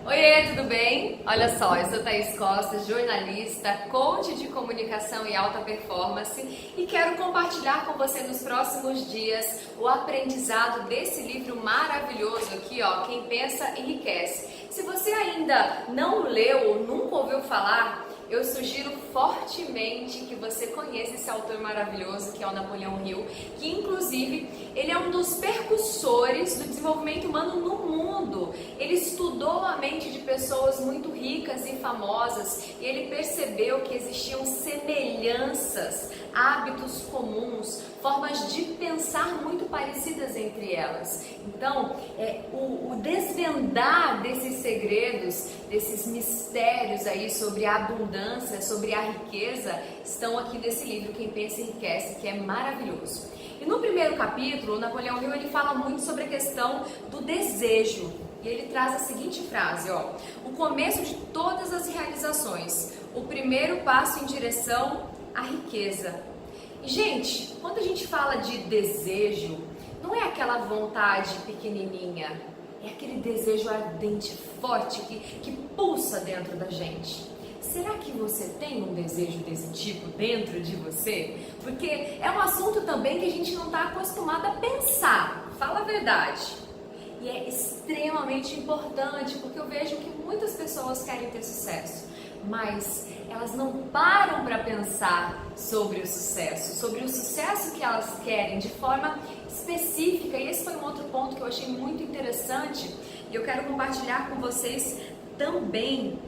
Oiê, tudo bem? Olha só, eu sou Thaís Costa, jornalista, coach de comunicação e alta performance e quero compartilhar com você nos próximos dias o aprendizado desse livro maravilhoso aqui, ó, Quem Pensa Enriquece. Se você ainda não leu ou nunca ouviu falar, eu sugiro fortemente que você conheça esse autor maravilhoso que é o Napoleão Hill, que inclusive ele é um dos percussores do desenvolvimento humano no mundo. Ele estudou a mente de pessoas muito ricas e famosas e ele percebeu que existiam semelhanças, hábitos comuns, formas de pensar muito parecidas entre elas. Então, o desvendar desses segredos, desses mistérios aí sobre a abundância, sobre a riqueza, estão aqui nesse livro Quem Pensa Enriquece, que é maravilhoso. E no primeiro capítulo, o Napoleão Hill ele fala muito sobre a questão do desejo. E ele traz a seguinte frase, ó: o começo de todas as realizações, o primeiro passo em direção à riqueza. E, gente, quando a gente fala de desejo, não é aquela vontade pequenininha, é aquele desejo ardente, forte, que pulsa dentro da gente. Será que você tem um desejo desse tipo dentro de você? Porque é um assunto também que a gente não está acostumado a pensar, fala a verdade. E é extremamente importante, porque eu vejo que muitas pessoas querem ter sucesso, mas elas não param para pensar sobre o sucesso que elas querem de forma específica. E esse foi um outro ponto que eu achei muito interessante e eu quero compartilhar com vocês também,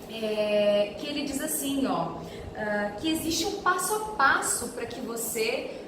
que ele diz assim, ó, que existe um passo a passo para que você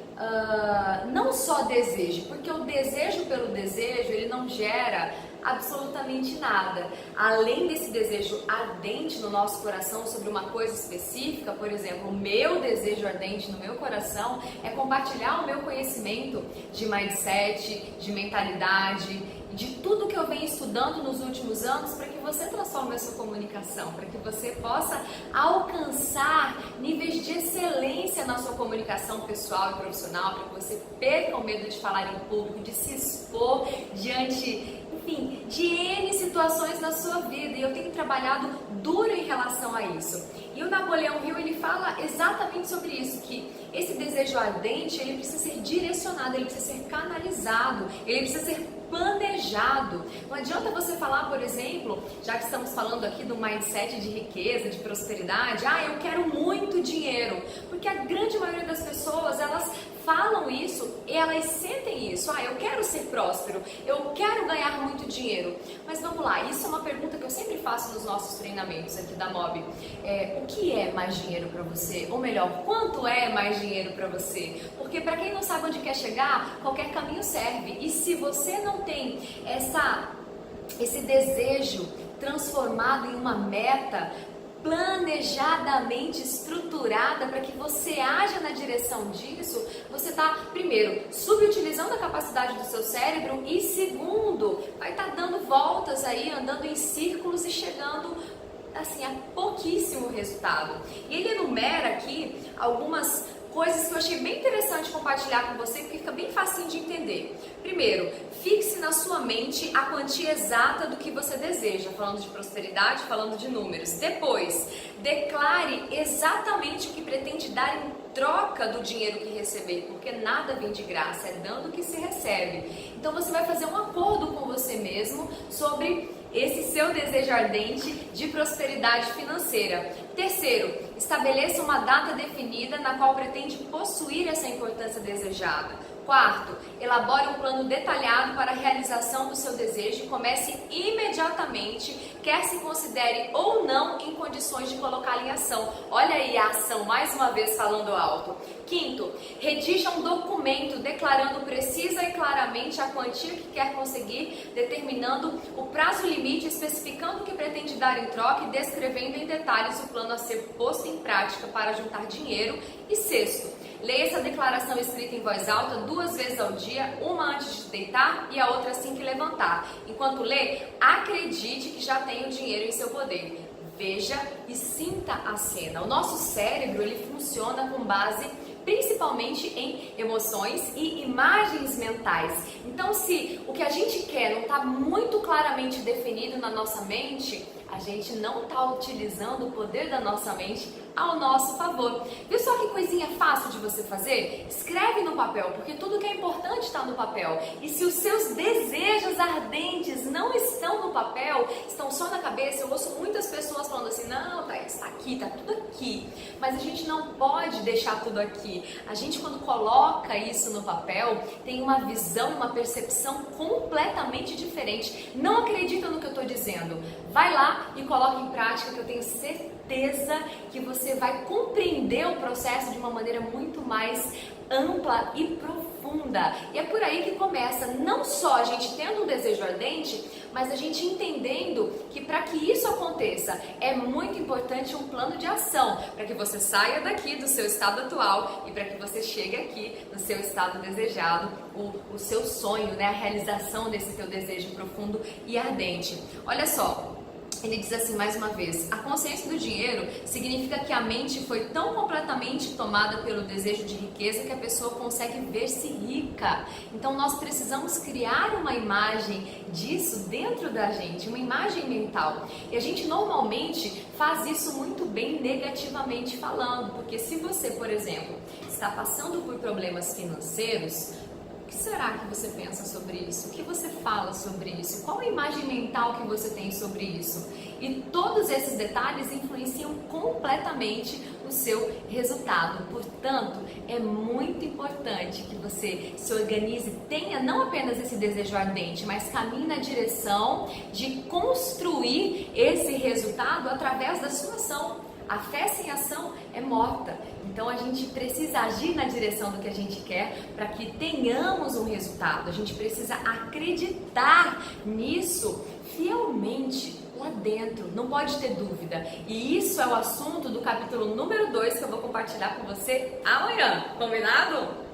não só deseje, porque o desejo pelo desejo, ele não gera absolutamente nada. Além desse desejo ardente no nosso coração sobre uma coisa específica, por exemplo, o meu desejo ardente no meu coração é compartilhar o meu conhecimento de mindset, de mentalidade, de tudo que eu venho estudando nos últimos anos para que você transforme a sua comunicação, para que você possa alcançar níveis de excelência na sua comunicação pessoal e profissional, para que você perca o medo de falar em público, de se expor diante, enfim, de N situações na sua vida. E eu tenho trabalhado duro em relação a isso. E o Napoleão Hill, ele fala exatamente sobre isso, que esse desejo ardente, ele precisa ser direcionado, ele precisa ser canalizado, ele precisa ser planejado. Não adianta você falar, por exemplo, já que estamos falando aqui do mindset de riqueza, de prosperidade, eu quero muito dinheiro, porque a grande maioria das pessoas, elas falam isso e elas sentem isso. Eu quero ser próspero, eu quero ganhar muito dinheiro. Mas vamos lá, isso é uma pergunta que eu sempre faço nos nossos treinamentos aqui da MOB. O que é mais dinheiro para você? Ou melhor, quanto é mais dinheiro para você? Porque para quem não sabe onde quer chegar, qualquer caminho serve. E se você não tem esse desejo transformado em uma meta planejadamente estruturada para que você haja na direção disso, você está, primeiro, subutilizando a capacidade do seu cérebro e, segundo, vai estar dando voltas aí, andando em círculos e chegando assim a pouquíssimo resultado. E ele enumera aqui algumas coisas que eu achei bem interessante compartilhar com você, porque fica bem facinho de entender. Primeiro, fixe na sua mente a quantia exata do que você deseja, falando de prosperidade, falando de números. Depois, declare exatamente o que pretende dar em troca do dinheiro que receber, porque nada vem de graça, é dando que se recebe. Então você vai fazer um acordo com você mesmo sobre esse seu desejo ardente de prosperidade financeira. Terceiro, estabeleça uma data definida na qual pretende possuir essa importância desejada. Quarto, elabore um plano detalhado para a realização do seu desejo e comece imediatamente, quer se considere ou não em condições de colocá-lo em ação. Olha aí a ação, mais uma vez falando alto. Quinto, redija um documento declarando precisa e claramente a quantia que quer conseguir, determinando o prazo limite, especificando o que pretende dar em troca e descrevendo em detalhes o plano a ser posto em prática para juntar dinheiro. E sexto, leia essa declaração escrita em voz alta 2 vezes ao dia, uma antes de deitar e a outra assim que levantar. Enquanto lê, acredite que já tem o dinheiro em seu poder. Veja e sinta a cena. O nosso cérebro, ele funciona com base principalmente em emoções e imagens mentais. Então, se o que a gente quer não está muito claramente definido na nossa mente, a gente não está utilizando o poder da nossa mente ao nosso favor. Viu só que coisinha fácil de você fazer? Escreve no papel, porque tudo que é importante está no papel. E se os seus desejos ardentes não estão no papel, estão só na cabeça, eu ouço muitas pessoas falando assim, não, tá, está aqui, tá tudo aqui. Mas a gente não pode deixar tudo aqui. A gente, quando coloca isso no papel, tem uma visão, uma percepção completamente diferente. Não acredita no que eu estou dizendo. Vai lá e coloque em prática, que eu tenho certeza que você vai compreender o processo de uma maneira muito mais ampla e profunda. E é por aí que começa, não só a gente tendo um desejo ardente, mas a gente entendendo que para que isso aconteça é muito importante um plano de ação, para que você saia daqui do seu estado atual e para que você chegue aqui no seu estado desejado, o seu sonho, né? A realização desse teu desejo profundo e ardente. Olha só, ele diz assim mais uma vez, a consciência do dinheiro significa que a mente foi tão completamente tomada pelo desejo de riqueza que a pessoa consegue ver-se rica. Então nós precisamos criar uma imagem disso dentro da gente, uma imagem mental. E a gente normalmente faz isso muito bem negativamente falando, porque se você, por exemplo, está passando por problemas financeiros, o que será que você pensa sobre isso? O que você fala sobre isso? Qual a imagem mental que você tem sobre isso? E todos esses detalhes influenciam completamente o seu resultado. Portanto, é muito importante que você se organize, tenha não apenas esse desejo ardente, mas caminhe na direção de construir esse resultado através da sua ação. A fé sem ação é morta. Então a gente precisa agir na direção do que a gente quer para que tenhamos um resultado. A gente precisa acreditar nisso fielmente lá dentro, não pode ter dúvida. E isso é o assunto do capítulo número 2 que eu vou compartilhar com você amanhã. Combinado?